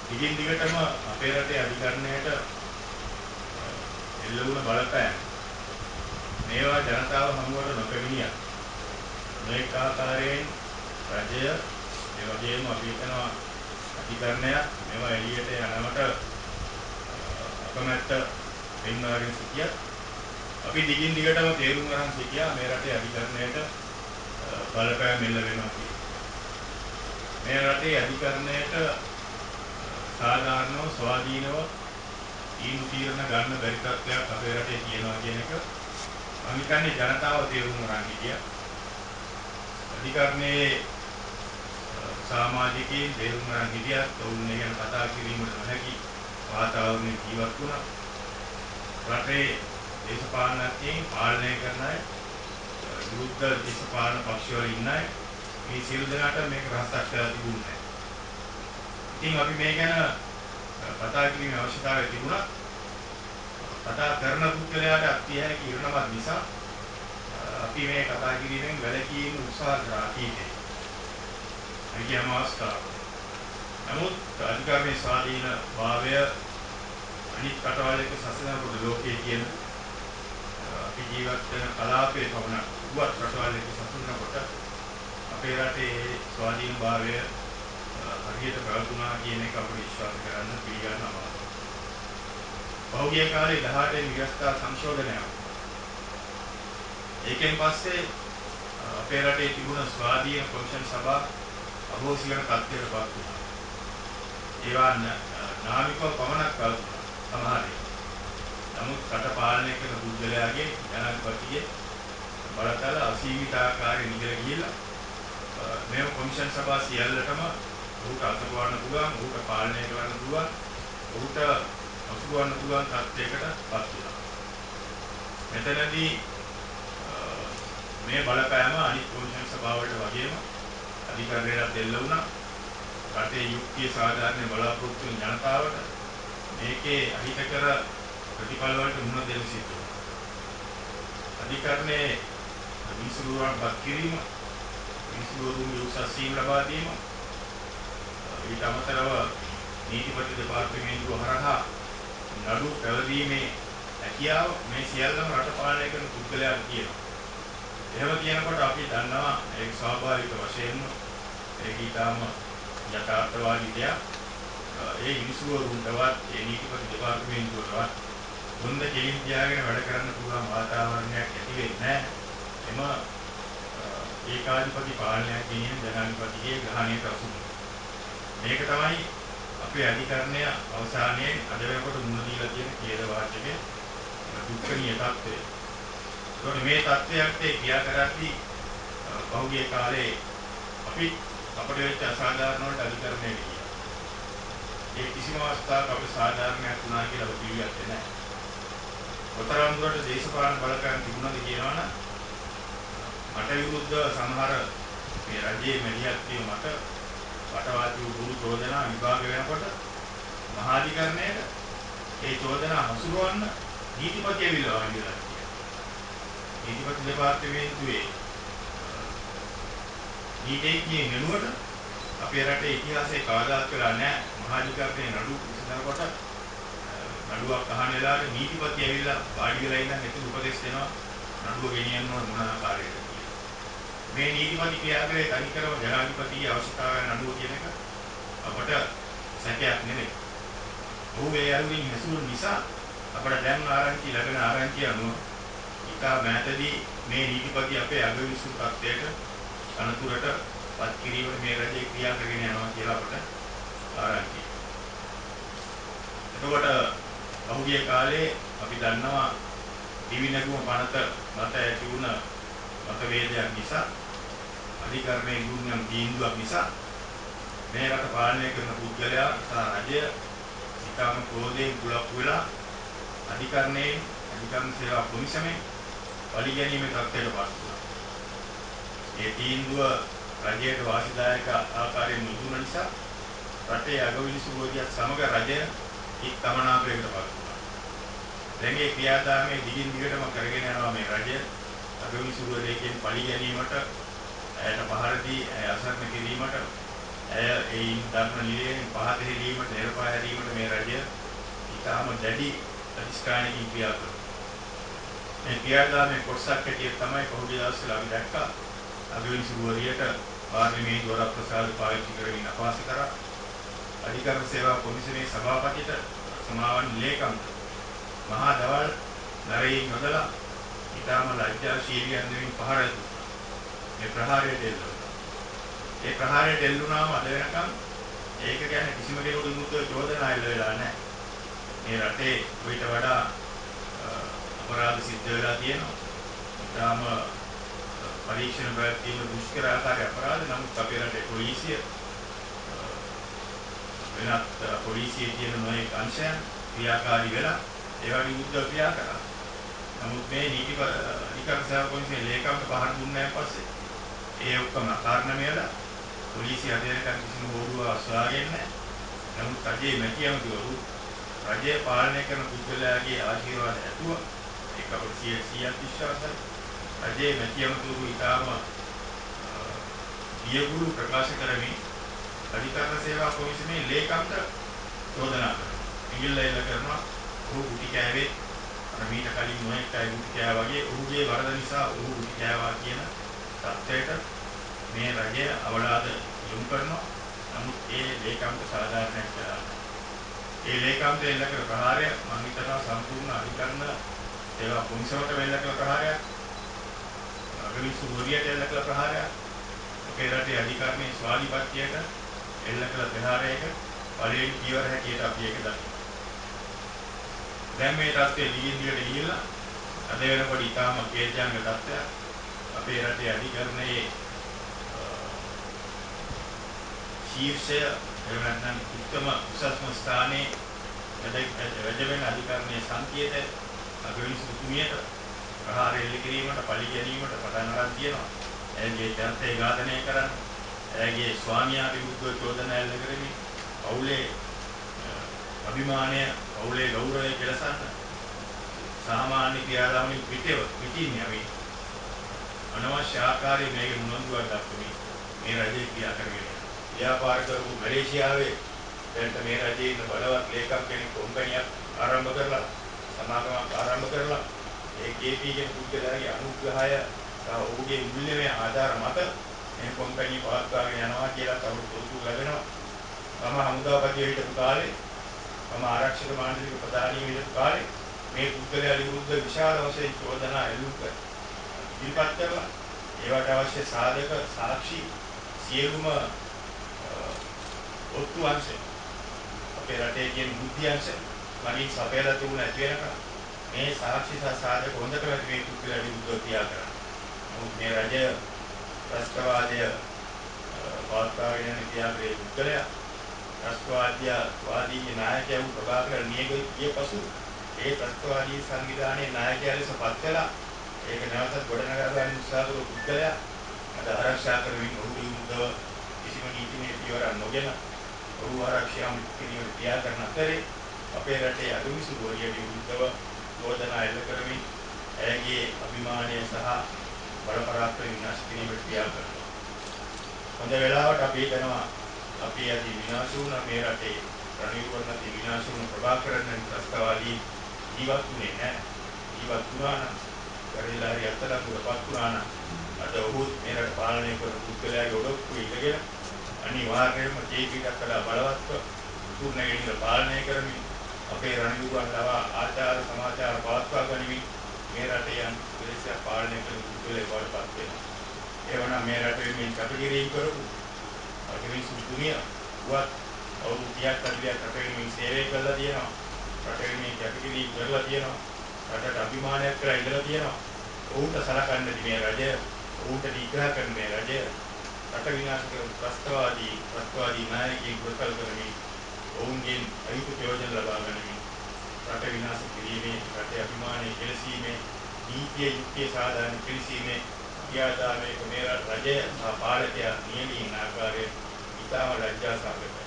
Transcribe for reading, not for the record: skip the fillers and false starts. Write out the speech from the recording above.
දිගින් දිගටම අපේ රටේ අධිකරණයට එල්ල වුණ බලපෑම් මේවා ජනතාව හමුවට නොපැමිණිය. මේක ආකාරයෙන් රජය ඒ වගේම අපි හිතනවා අධිකරණයක් මේවා එළියට යනවට අකමැත්ත පෙන්වාගෙන සිටියා. අපි දිගින් දිගටම තේරුම් ගන්න සිටියා මේ රටේ අධිකරණයට බලපෑම් එල්ල වෙනවා කියලා. මේ රටේ අධිකරණයට සාධාරණව ස්වාධීනව තීන්දුව తీරන ගන්න බැරි තත්ත්වයක් අපේ රටේ තියෙනවා කියන එක මම හිතන්නේ ජනතාව තේරුම් ගන්න හිටියා. අධිකරණයේ සමාජිකයන් තේරුම් ගන්න හිටියා. ඔවුන් ගැන කතා කිරීමට නොහැකි වාතාවරණයක ජීවත් වුණා. රටේ දේශපාලනඥයින් පාලනය කරන අය විරුද්ධ දේශපාලන පක්ෂවල ඉන්න අය මේ සියලු දෙනාට මේක රහසක් කරලා තිබුණේ නැහැ. ඉතින් අපි මේ ගැන කතා කිරීමේ අවශ්‍යතාවය තිබුණා. කතා කරන පුද්ගලයාට අත්‍යහැකි ඉරණමත් නිසා අපි මේ කතා කිරීමෙන් වැළකීම උත්සාහ කරා කීයේ. අයියම අවස්ථාව. නමුත් අධිකාරී ස්වාධීන භාවය අනිත් කටවල් එක සසනකොට ලෝකයේ කියන අපි ජීවත් වෙන කලාපයේ පවන උවත් රටවල් එක සසනකොට අපේ රටේ ස්වාධීන භාවය හරියට ප්‍රවතුනා කියන එක අපිට විශ්වාස කරන්න පිළිගන්න අමාරුයි. පහුගිය කාලේ 18 විවස්ථා සංශෝධනය. ඒකෙන් පස්සේ අපේ රටේ තිබුණ ස්වාධීන කොමිෂන් සභා අභෝසි වෙන තත්ත්වයකට පත් වුණා. ඒවා නාමිකව පමණක් පවතුනා සමහරේ. නමුත් රට පාලනය කරන පුද්ගලයාගේ ජනාධිපතිගේ බලතල අසීමිත ආකාරයෙන් ඉඳලා ගිහිල්ලා මේ කොමිෂන් සභා සියල්ලටම ඔහුට අතපොවන්න පුළුවන්, ඔහුට පාලනය කරන්න පුළුවන්, ඔහුට අසුරවන්න පුළුවන් තත්ත්වයකට පත් වුණා. මෙතනදී මේ බලපෑම අනිත් කොමිෂන් සභාවලට වගේම අධිකරණයට දෙල්ල වුණා. රටේ යුක්තිය සාධාරණ බලාපොරොත්තු වෙන ජනතාවට මේකේ අහිතකර ප්‍රතිඵල වලට මුහුණ දෙන්න සිද්ධ වුණා. අධිකරණයේ විසුරුවන් පත් කිරීම, විසුරුවරුන්ගේ උසස් සීම ලබා දීම, ඊට අමතරව නීතිපති දෙපාර්තමේන්තුව හරහා නඩු පැවරීමේ හැකියාව මේ සියල්ලම රට පාලනය කරන පුද්ගලයාට තියෙනවා. එහෙම කියනකොට අපි දන්නවා ඒක ස්වාභාවික වශයෙන්ම ඒක ඊටාම යථාර්ථවාදී දෙයක්. ඒ විසුරුවරුන්ටවත් ඒ නීතිපති දෙපාර්තමේන්තුවටවත් හොඳ කෙලින් තියාගෙන වැඩ කරන්න පුළුවන් වාතාවරණයක් ඇති වෙන්නේ නැහැ. ඒකාධිපති පාලනයක් කියන ජනාධිපතිගේ ග්‍රහණයට අසු වෙනවා. මේක තමයි අපේ අධිකරණය අවසානයේ අද වෙනකොට මුණ දීලා තියෙන ඛේදවාචකයේ දුක්ඛනීය තත්ත්වය. ඒකෝනේ මේ තත්ත්වයට ක්‍රියා කරද්දී පහුගිය කාලේ අපි අපිට වෙච්ච අසාධාරණ වලට අධිකරණයට ගියා. ඒ කිසිම අවස්ථාවක අපේ සාධාරණයක් වුණා කියලා අපි පිළිගත්තේ නැහැ. ඔතරම් දුරට දේශපාලන බලපෑම් තිබුණාද කියනවනම් මට විරුද්ධ සමහර මේ රජයේ මැදිහත් වීම මත වටවාදී වූ චෝදනා විභාග වෙනකොට මහාධිකරණයට ඒ චෝදනා හසුරවන්න නීතිපති ඇවිල්ලා වඳිනවා. නීතිපති දෙපාර්තමේන්තුවේ නීතිඥයෙක් වෙනුවට අපේ රටේ ඉතිහාසයේ කවදාත් වෙලා නැහැ මහාධිකරණයේ නඩු විසඳනකොට නඩුවක් අහන වෙලාවේ නීතිපති ඇවිල්ලා වාඩි වෙලා ඉඳන් ඒක උපදෙස් දෙනවා නඩුව ගෙනියන්න ඕන මොන ආකාරයකද කියලා. මේ නීතිපති ක්‍රියාකරේ තනිකරම ජනාධිපතිගේ අවශ්‍යතාවය නඩුව කියන එක අපට සැකයක් නෙමෙයි. ඔහු ඒ අරුමින් හැසුණු නිසා අපට දැන් ආරංචි ලැබෙන ආරංචි අනුව ඉතා මෑතදී මේ නීතිපති අපේ අගවිසු තත්ත්වයට අනතුරට පත් කිරීමට මේ රජයේ ක්‍රියා කරගෙන යනවා කියලා අපට ආරංචි. එතකොට පහුගිය කාලේ අපි දන්නවා දිවිනගුම පනත මත ඇති වුණ මතවේදයක් නිසා අධිකරණයේ දුන්නම තීන්දුවක් නිසා මේ රට පාලනය කරන පුද්ගලයා සහ රජය ඉතාම ක්‍රෝධයෙන් කුලප්පු වෙලා අධිකරණ සේවා කොමිසමේ පරිගැනීමේ තත්ත්වයට පත් වුණා. ඒ තීන්දුව රජයට වාසිදායක ආකාරයෙන් නුදුන නිසා රටේ අගවිනිසුරුවරියත් සමග රජය එක් තමනාපයකට පත් වුණා. දැන් මේ ක්‍රියාදාමයේ දිගින් දිගටම කරගෙන යනවා මේ රජය අගවිනිසුරුවරියකින් පරිගැනීමට ඇයට පහර දී අසරණ කිරීමට ඒ ධර්ම නිලයෙන් පහත හැරීමට නිර්පාය හැරීමට මේ රජය ඉතාම දැඩි අධිෂ්ඨානකින් ක්‍රියා කරනවා. මේ ක්‍රියාදාමයේ කොටසක් හැටියට තමයි පහුගිය දවස්වල අපි දැක්කා අගවිනි සිරුවරියට පාර්ලිමේන්තු වරප්‍රසාද පාවිච්චි කරමින් අපහාස කරා. අධිකරණ සේවා කොමිසමේ සභාපතිට සමාවන් ලේකම්ට මහා දවල් නරේන් යොදලා ඉතාම ලැජ්ජාශීලී අන්දමින් පහර දුන්නා. මේ ප්‍රහාරයට එල්ලුණා. ඒ ප්‍රහාරයට එල්ලුණාම අද වෙනකම් ඒක ගැන කිසිම කෙනෙකුට විරුද්ධව චෝදනා එල්ල වෙලා නැහැ. මේ රටේ ඊට වඩා අපරාධ සිද්ධ වෙලා තියෙනවා. ඉතාම පරීක්ෂණ ප්‍රවෘත්තිවල දුෂ්කර ආකාරය අපරාධ. නමුත් අපේ රටේ පොලිසිය වෙනත් පොලිසියේ තියෙන නොයෙක් අංශයන් ක්‍රියාකාරී වෙලා ඒවා විරුද්ධව ක්‍රියා කරා. නමුත් මේ නීති අධිකරණ සේවා කොමිසමේ ලේකම්ට පහර දුන්නාන් පස්සේ ඒ ඔක්කොම කාරණා පොලිසිය අධ්‍යයනයන් කිසිම හෝඩුවක් අස්වාගෙන නැහැ. නමුත් රජයේ මැතිවරු රජය පාලනය කරන පුද්ගලයාගේ ආශිර්වාද ඇතුව ඒක අපිට 100% විශ්වාසයි. රජයේ මැතිවරු ඉතාම වියගුරු ප්‍රකාශ කරමින් අධිකරණ සේවා කොමිසමේ ලේකම්ට චෝදනා කරනවා. ඉංග්‍රීසි එල්ල කරනවා. ඔහු ගුටි කෑවේ අර මීට කලින් මොනෙක් අය ගුටි කෑවා වගේ ඔහුගේ වරද නිසා ඔහු ගුටි කෑවා කියන තත්ත්වයට මේ රජය අවලාද යොමු කරනවා. නමුත් ඒ ලේකම්ට සාධාරණයක් කරලා ඒ ලේකම්ට එල්ල කර ප්‍රහාරය මම හිතනවා සම්පූර්ණ අධිකරණ සේවා කොමිසමට එල්ල කළ ප්‍රහාරයක්. අගවිනි සිරුවරියට එල්ල කළ ප්‍රහාරයක්. අපේ රටේ අධිකරණයේ ස්වාධීනපත්‍යයට එල්ල කළ ප්‍රහාරයක පළවෙනි පියවර හැටියට අපි ඒක දකිනවා. දැන් මේ තත්ත්වයේ දිගින් ගිහිල්ලා අද වෙනකොට ඉතාම කේන්ද්‍රාංග තත්ත්වයක් අපේ රටේ අධිකරණයේ ශීර්ෂය එහෙම නැත්නම් උත්තම උසස්ම ස්ථානයේ රජවෙන අධිකරණයේ සංකේත අගවිනි සිටුමියට ප්‍රහාර එල්ල කිරීමට පලි ගැනීමට පටන් අරන් තියෙනවා. එයාගේ චරිතය ඝාතනය කරන්න, එයාගේ ස්වාමියා විරුද්ධව චෝදනා එල්ල කරමින් පවුලේ අභිමානය, පවුලේ ගෞරවය කෙලසන්න සාමාන්‍ය ක්‍රියාදාමවලින් පිටින් යමි අනවශ්‍ය ආකාරයේ මේක මුනන්දුවක් දක්වමින් මේ රජය ක්‍රියා කරගෙන ව්‍යාපාර කරපු මැලේසියාවේ දැන් මේ රජයේ ඉන්න බලවත් ලේකම් කෙනෙක් කොම්පැනියක් ආරම්භ කරලා සමාගමක් ආරම්භ කරලා ඒ KP කියන පුද්ගලයාගේ අනුග්‍රහය ඔහුගේ මුල්‍යමය ආධාර මත මේ කොම්පැනි පවත්වාගෙන යනවා කියලා තවදුරටත් ලැබෙනවා. තම හමුදාපතිය හිටපු කාලේ තම ආරක්ෂක මාණ්ඩලික ප්‍රධානී හිටපු කාලේ මේ පුද්ගලයා විරුද්ධ විශාල වශයෙන් චෝදනා ඉදිරිපත් කරලා ඒවට අවශ්‍ය සාධක සාක්ෂි සියලුම ඔත්තු අංශ අපේ රටේ තියෙන බුද්ධි අංශ මනින් සපයලා තිබුණ ඇති වෙනකම් මේ සාක්ෂි සහ සාධක හොඳට මේ පුද්ගලයා විරුද්ධව ක්‍රියා කරනවා. නමුත් මේ රජය රාෂ්ට්‍රවාදය පවත්වාගෙන යන ක්‍රියාවේ පුද්ගලයා රාෂ්ට්‍රවාදීගේ නායකයා වූ ප්‍රභාකර නියගිය පසු ඒ රාෂ්ට්‍රවාදී සංවිධානයේ නායකයා ලෙස පත් කළා. ඒක නැවතත් ගොඩනගා ගන්න උත්සාහ කරපු පුද්ගලයා අද ආරක්ෂා කරමින් ඔහු විරුද්ධව කිසිම නීතිමය පියවරක් නොගෙන ඔහු ආරක්ෂා කිරීමට ක්‍රියා කරන අතරේ අපේ රටේ අගවිනි සිරුවරියට විරුද්ධව චෝදනා එල්ල කරමින් ඇයගේ අභිමානය සහ බල පරාක්‍රම විනාශ කිරීමට ක්‍රියා කරනවා. හොඳ වෙලාවට අපි හිතනවා අපි අද විනාශ වුණ මේ රටේ රණවීර වර්ණති විනාශ වුණ ප්‍රභාකරන් ත්‍රස්තවාදී ජීවත් වුණේ නැහැ. ජීවත් වුණා නම් පරිලාරි අත්දැකීමකට වුණා නම් අද ඔහු මේ රට පාලනය කරන පුද්ගලයාගේ ඔඩොක්කු ඉඳගෙන අනිවාර්යයෙන්ම ජීවිතයක් කළා බලවත්ව තුර්ණගෙනින් පාලනය කරමින් අපේ රණවීරයන් ලවා ආචාර සමාචාර පවත්වා ගනිමින් මේ රටේ යම් ප්‍රදේශයක් පාලනය කරන පුද්ගලයෙක් වඩපත් වෙනවා. එවනම් මේ රටේ මේ කටකිරීම කරපු අගවිනි සිටුමිය වත් අවුරුදු 30ක් 40ක් රටේ මේ සේවය කළා තියෙනවා. රටේ මේ කටකිරීම කරලා තියෙනවා. රටට අභිමානයක් කරලා ඉඳලා තියෙනවා. ඔවුන්ට සලකන්නේ මේ රජය, ඔවුන්ට නිග්‍රහ කරන මේ රජය රට විනාශ කරන ත්‍රස්තවාදී නායකයෙක් ගොඩකල් කරමින් ඔවුන්ගෙන් අයිති ප්‍රයෝජන ලබා ගැනීම රට විනාශ කිරීමේ, රටේ අභිමානය කෙලසීමේ, නීතිය යුක්තිය සාධාරණ කෙලසීමේ ක්‍රියාදාමයක මේ රජය සහ පාලකයා නියැලී ඉන්න ආකාරය ඉතාම ලැජ්ජාසහගතයි.